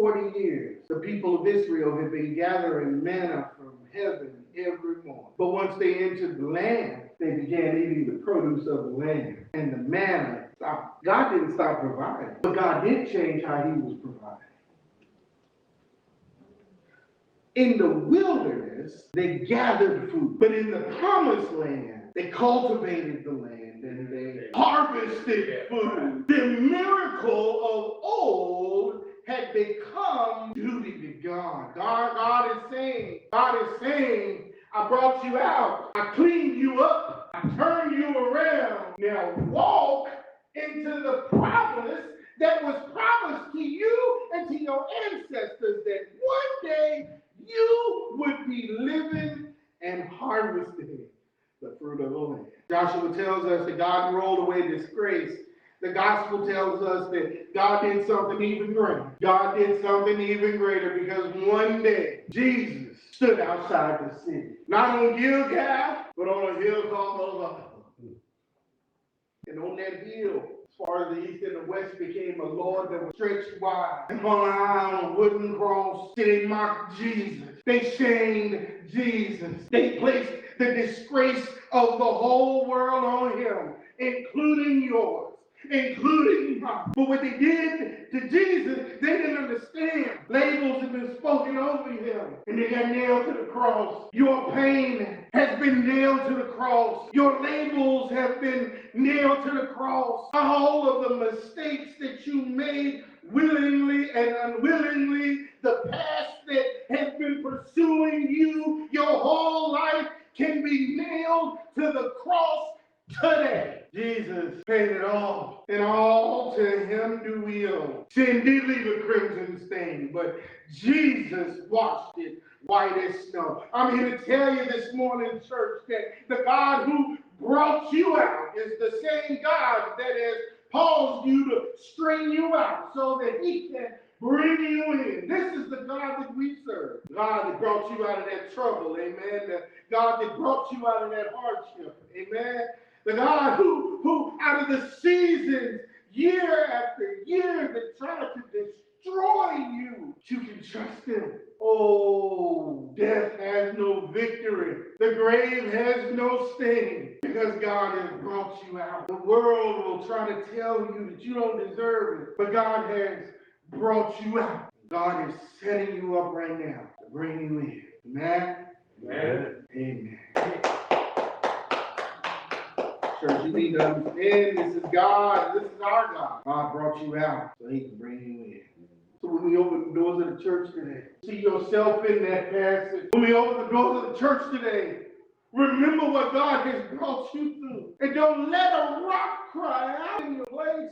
40 years, the people of Israel had been gathering manna from heaven every morning. But once they entered the land, they began eating the produce of the land. And the manna stopped. God didn't stop providing, but God did change how he was providing. In the wilderness, they gathered food. But in the promised land, they cultivated the land and they harvested food. The miracle of old had become duty to God. God is saying, I brought you out. I cleaned you up. I turned you around. Now walk into the promise that was promised to you and to your ancestors, that one day you would be living and harvesting the fruit of the land. Joshua tells us that God rolled away disgrace. The gospel tells us that God did something even greater. God did something even greater because one day Jesus stood outside the city. Not on Gilgal, but on a hill called Golgotha. And on that hill, as far as the east and the west, became a Lord that was stretched wide and hung high on a wooden cross. They mocked Jesus. They shamed Jesus. They placed the disgrace of the whole world on him, including yours, including mine. But what they did to Jesus, they didn't understand. Labels have been spoken over him, and they got nailed to the cross. Your pain has been nailed to the cross. Your labels have been nailed to the cross. All of the mistakes that you made willingly and unwillingly, the past that has been pursuing you your whole life, can be nailed to the cross today. Jesus paid it all, and all to him do we owe. Sin did leave a crimson stain, but Jesus washed it white as snow. I'm here to tell you this morning, church, that the God who brought you out is the same God that has caused you to string you out so that he can bring you in. This is the God that we serve. God that brought you out of that trouble, amen. The God that brought you out of that hardship, amen. The God who out of the seasons, year after year, that tried to destroy you, you can trust him. Oh, death has no victory. The grave has no sting, because God has brought you out. The world will try to tell you that you don't deserve it, but God has brought you out. God is setting you up right now to bring you in. Amen? Amen. Amen. Church, you need to understand this is God. This is our God. God brought you out so he can bring you in. So when we open the doors of the church today, see yourself in that passage. When we open the doors of the church today, remember what God has brought you through. And don't let a rock cry out in your place.